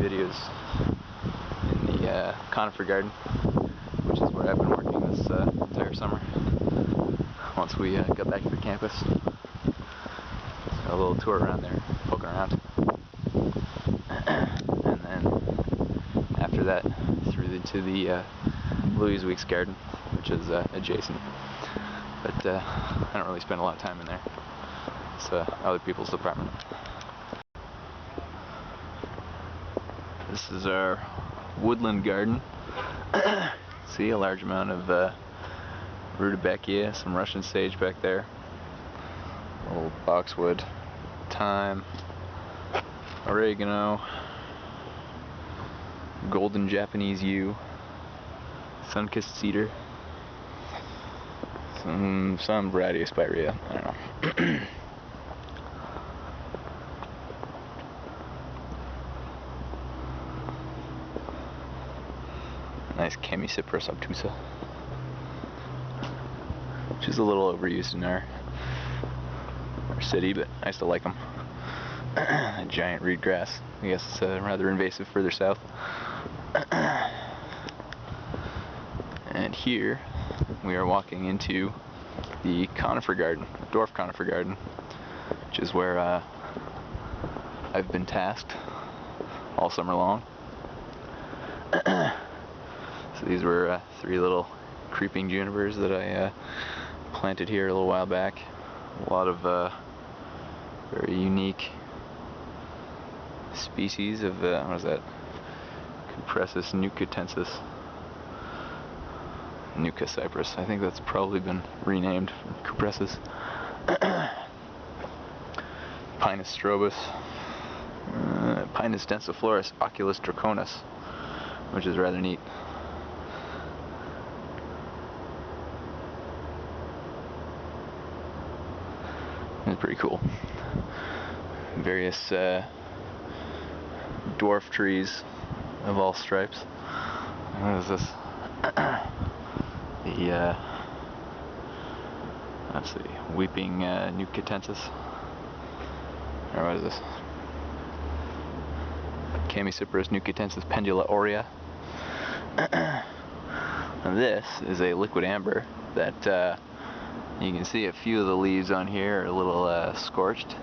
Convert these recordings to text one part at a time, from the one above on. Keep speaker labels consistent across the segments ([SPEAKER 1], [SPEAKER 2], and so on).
[SPEAKER 1] videos in the conifer garden, which is where I've been working this entire summer. Once we got back to the campus, a little tour around there, poking around, and then after that through into the Louise Weeks garden, which is adjacent. But I don't really spend a lot of time in there. It's other people's department. This is our woodland garden. See, a large amount of rudbeckia, some Russian sage back there, a little boxwood, thyme, oregano, golden Japanese yew, sun-kissed cedar, some variety of spirea, I don't know. Nice Chamaecyparis obtusa, which is a little overused in our city, but I still like them. A giant reed grass. I guess it's rather invasive further south. And here we are walking into the conifer garden, dwarf conifer garden, which is where I've been tasked all summer long. So these were 3 little creeping junipers that I planted here a little while back. A lot of very unique species of, what is that? Cupressus nucatensis. Nuka cypress. I think that's probably been renamed from Cupressus. Pinus strobus. Pinus densiflorus oculus draconis, which is rather neat. It's pretty cool. Various dwarf trees of all stripes. What is this? Let's see, weeping nucatensis. Or what is this? Chamaecyparis nucatensis pendula aurea. And this is a liquid amber that you can see a few of the leaves on here are a little scorched.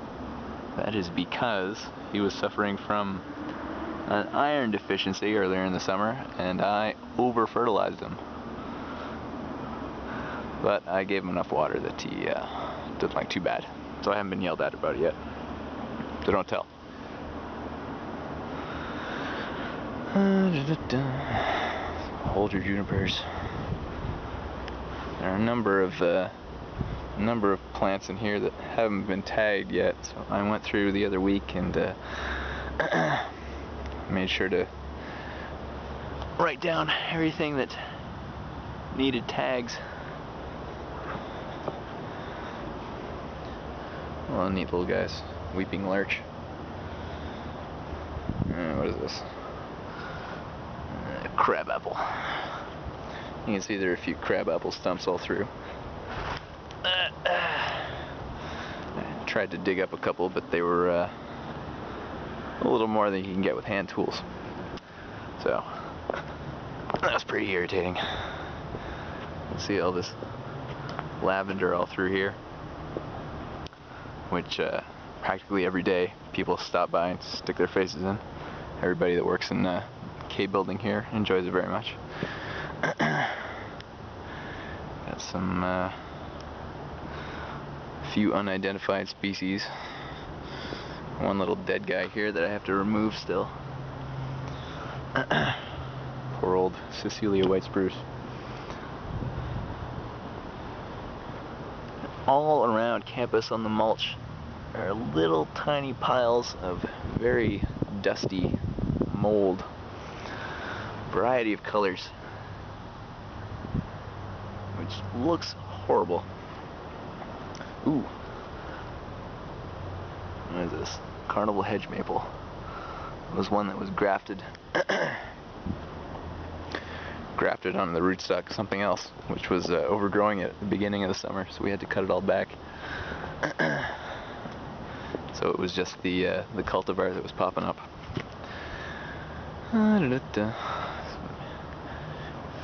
[SPEAKER 1] That is because he was suffering from an iron deficiency earlier in the summer, and I over-fertilized him. But I gave him enough water that he doesn't like too bad. So I haven't been yelled at about it yet. So don't tell. Hold your junipers. There are a number of plants in here that haven't been tagged yet, so I went through the other week and made sure to write down everything that needed tags. Well, neat little guys. Weeping lurch. What is this? Crabapple. You can see there are a few crabapple stumps all through. I tried to dig up a couple, but they were a little more than you can get with hand tools. So that was pretty irritating. See all this lavender all through here, which practically every day people stop by and stick their faces in. Everybody that works in the K building here enjoys it very much. Got some few unidentified species. One little dead guy here that I have to remove still. Poor old Cecilia white spruce. All around campus on the mulch are little tiny piles of very dusty mold. Variety of colors, which looks horrible. Ooh. What is this? Carnival hedge maple. It was one that was grafted onto the rootstock of something else, which was overgrowing it at the beginning of the summer, so we had to cut it all back. So it was just the cultivar that was popping up.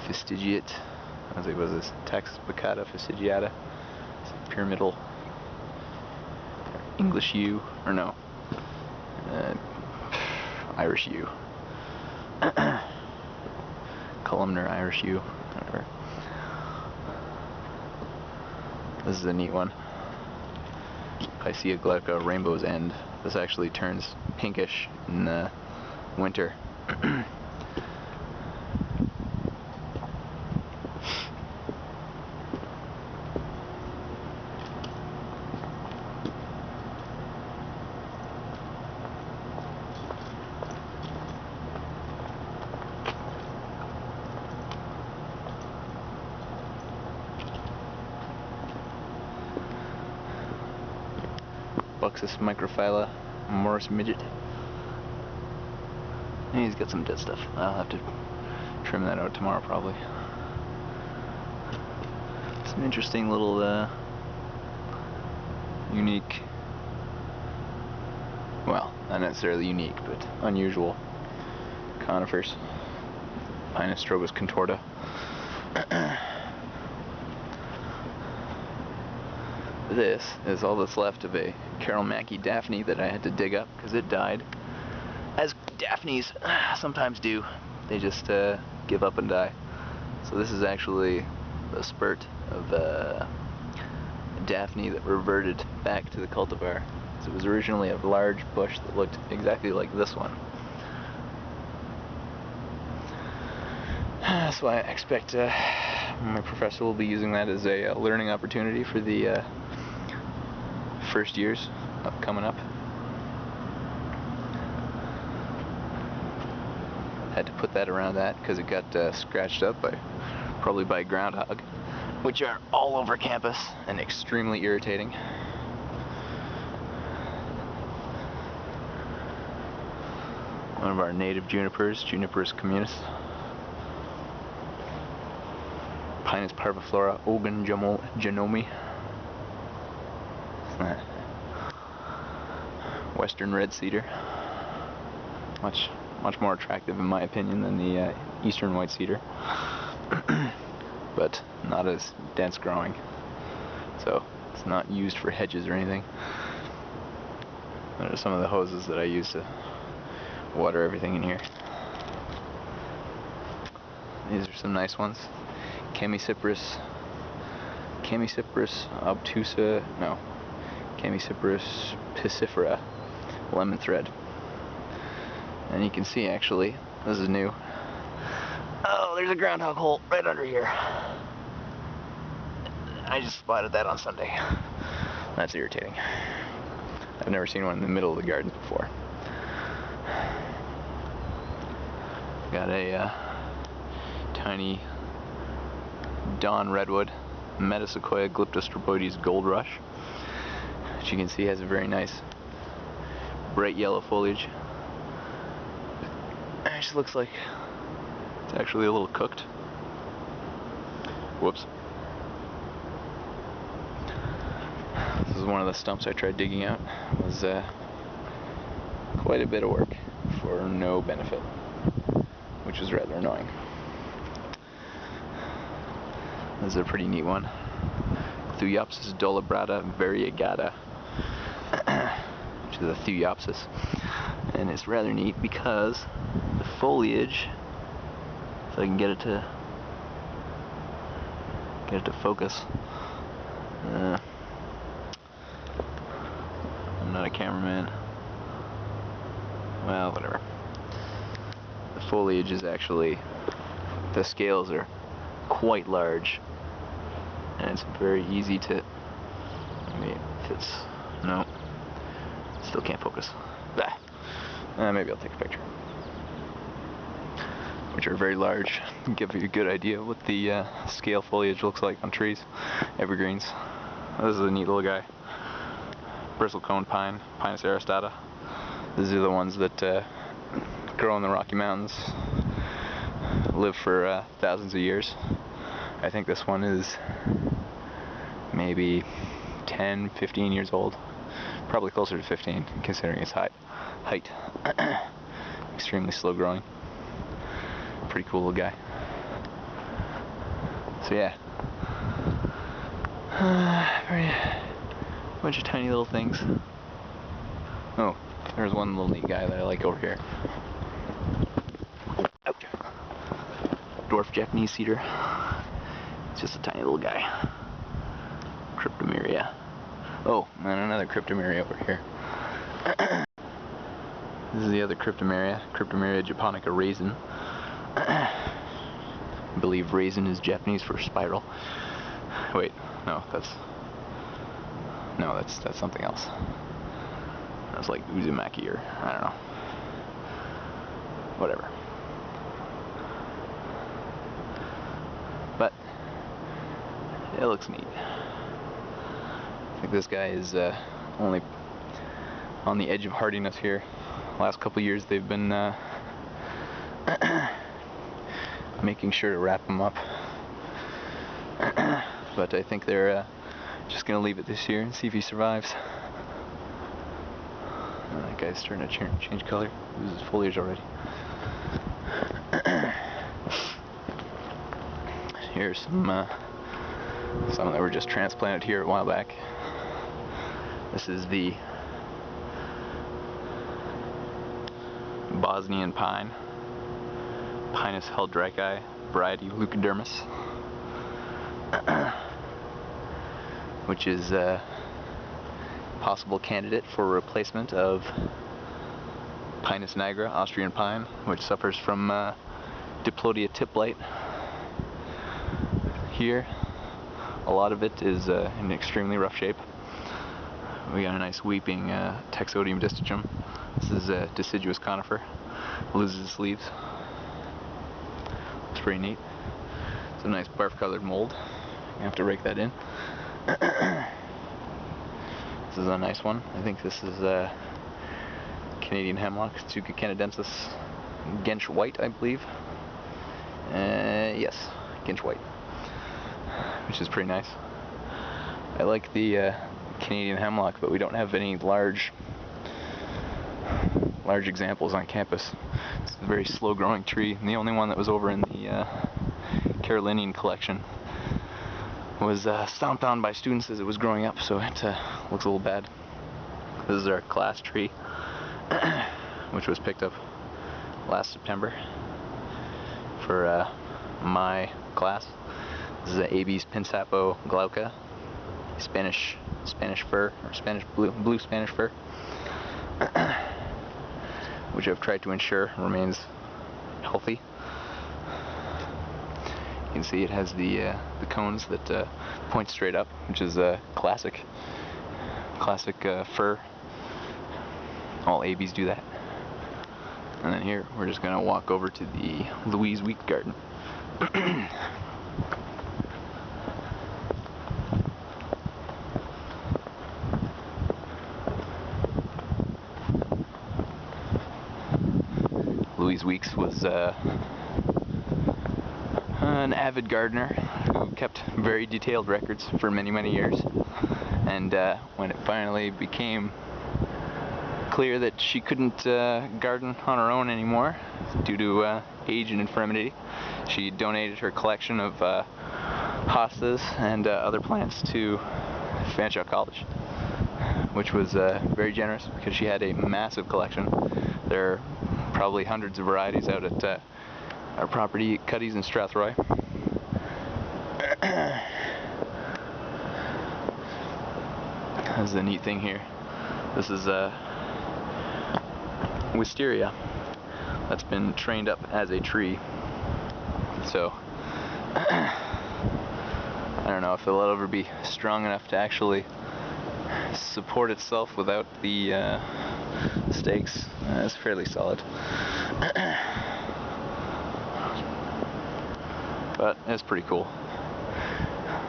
[SPEAKER 1] Fastigiate. I was like, was this Taxiplicata fastigiata? Pyramidal. English yew, or no, Irish yew. Columnar Irish yew, whatever. This is a neat one. Picea glauca rainbow's end. This actually turns pinkish in the winter. Buxus microphylla, Morris midget. And he's got some dead stuff. I'll have to trim that out tomorrow probably. Some interesting little unique, well, not necessarily unique, but unusual conifers. Pinus strobus contorta. This is all that's left of a Carol Mackey Daphne that I had to dig up because it died. As Daphnes sometimes do, they just give up and die. So this is actually the spurt of Daphne that reverted back to the cultivar. So it was originally a large bush that looked exactly like this one. So I expect my professor will be using that as a learning opportunity for the first years coming up. Had to put that around that because it got scratched up probably by groundhog, which are all over campus and extremely irritating. One of our native junipers, Juniperus communis. Pinus parviflora, Ogun genomi. Western red cedar. Much more attractive in my opinion than the eastern white cedar. But not as dense growing. So it's not used for hedges or anything. Those are some of the hoses that I use to water everything in here. These are some nice ones. Chamaecyparis obtusa, no, Chamaecyparis piscifera, lemon thread. And you can see actually, this is new. Oh, there's a groundhog hole right under here. I just spotted that on Sunday. That's irritating. I've never seen one in the middle of the garden before. Got a tiny Dawn redwood, Metasequoia glyptostroboides gold rush, which you can see has a very nice bright yellow foliage. It actually looks like it's actually a little cooked. Whoops. This is one of the stumps I tried digging out. It was quite a bit of work for no benefit, which was rather annoying. This is a pretty neat one. Thuiopsis dolibrata variegata, which is a Thuiopsis. And it's rather neat because the foliage, if I can get it to focus. I'm not a cameraman. Well, whatever. The foliage is actually, the scales are quite large, and it's very easy to, I mean, if it's, no, still can't focus. Maybe I'll take a picture. Which are very large, give you a good idea of what the scale foliage looks like on trees, evergreens. This is a neat little guy. Bristlecone pine, Pinus aristata. These are the ones that grow in the Rocky Mountains, live for thousands of years. I think this one is maybe 10, 15 years old. Probably closer to 15, considering its height. Extremely slow growing. Pretty cool little guy. So yeah, bunch of tiny little things. Oh, there's one little neat guy that I like over here. Oh, ouch. Dwarf Japanese cedar. It's just a tiny little guy. Cryptomeria. Oh, and another Cryptomeria over here. This is the other Cryptomeria, Cryptomeria japonica raisin. I believe raisin is Japanese for spiral. Wait, no, that's something else. That's like Uzumaki or I don't know. Whatever. But it looks neat. I think this guy is only on the edge of hardiness here. Last couple years they've been making sure to wrap him up. But I think they're just gonna leave it this year and see if he survives. That guy's starting to change color. This is foliage already. Here's some that were just transplanted here a while back. This is the Bosnian pine, Pinus heldraki, variety Leucodermis, which is a possible candidate for replacement of Pinus nigra, Austrian pine, which suffers from Diplodia tip blight. Here, a lot of it is in extremely rough shape. We got a nice weeping Texodium distichum. This is a deciduous conifer. Loses its leaves. It's pretty neat. It's a nice barf-colored mold. You have to rake that in. This is a nice one. I think this is a Canadian hemlock, Tsuga canadensis, Gensch white, I believe. Yes, Gensch white, which is pretty nice. I like the Canadian hemlock, but we don't have any large examples on campus. It's a very slow-growing tree, and the only one that was over in the Carolinian collection was stomped on by students as it was growing up, so it looks a little bad. This is our class tree, which was picked up last September for my class. This is a Abies Pinsapo glauca, Spanish fir, or blue Spanish fir, which I've tried to ensure remains healthy. You can see it has the cones that point straight up, which is a classic fir. All Abies do that. And then here we're just gonna walk over to the Louise wheat garden. Louise Weeks was an avid gardener who kept very detailed records for many years, and when it finally became clear that she couldn't garden on her own anymore due to age and infirmity, she donated her collection of hostas and other plants to Fanshawe College, which was very generous because she had a massive collection. There are probably hundreds of varieties out at our property, Cuddy's in Strathroy. That's the neat thing here. This is wisteria that's been trained up as a tree. So I don't know if it'll ever be strong enough to actually support itself without the stakes. It's fairly solid. But it's pretty cool.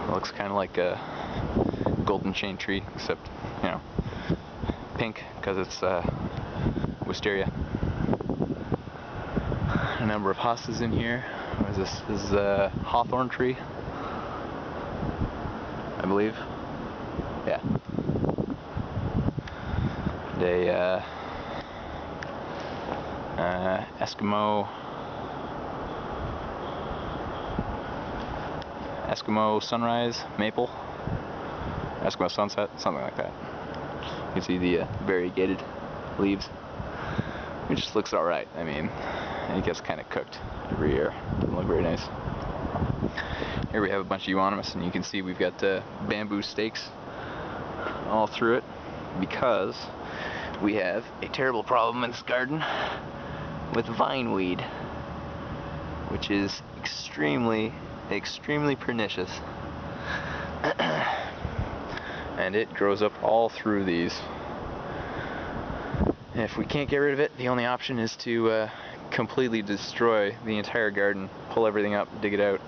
[SPEAKER 1] It looks kind of like a golden chain tree, except, you know, pink, because it's wisteria. A number of hostas in here. What is this? This is a hawthorn tree, I believe. Yeah. A Eskimo Eskimo Sunrise Maple, Eskimo Sunset, something like that. You can see the variegated leaves. It just looks alright. I mean, it gets kind of cooked every year. Doesn't look very nice. Here we have a bunch of euonymus, and you can see we've got bamboo stakes all through it because we have a terrible problem in this garden with vineweed, which is extremely pernicious. And it grows up all through these. And if we can't get rid of it, the only option is to completely destroy the entire garden, pull everything up, dig it out,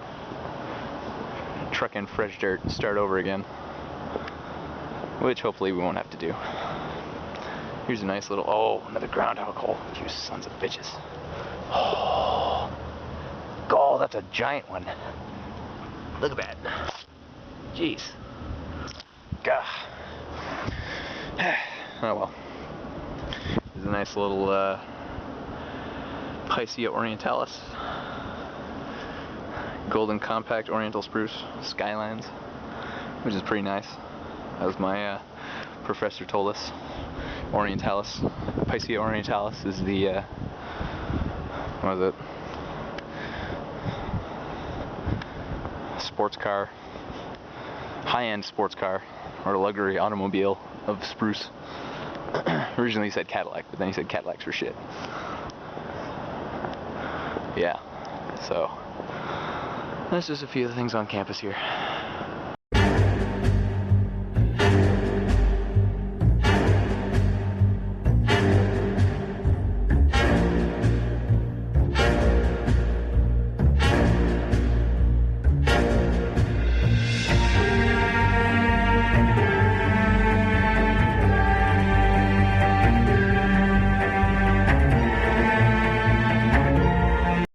[SPEAKER 1] truck in fresh dirt, and start over again. Which hopefully we won't have to do. Here's a nice little, oh, another groundhog hole. You sons of bitches. Oh, that's a giant one. Look at that. Jeez. Gah. Oh well. There's a nice little Picea orientalis. Golden compact oriental spruce, Skylands, which is pretty nice. As my professor told us, orientalis, Picea orientalis is the, what is it? Sports car, high-end sports car, or luxury automobile of spruce. Originally he said Cadillac, but then he said Cadillacs were shit. Yeah, so that's just a few of the things on campus here.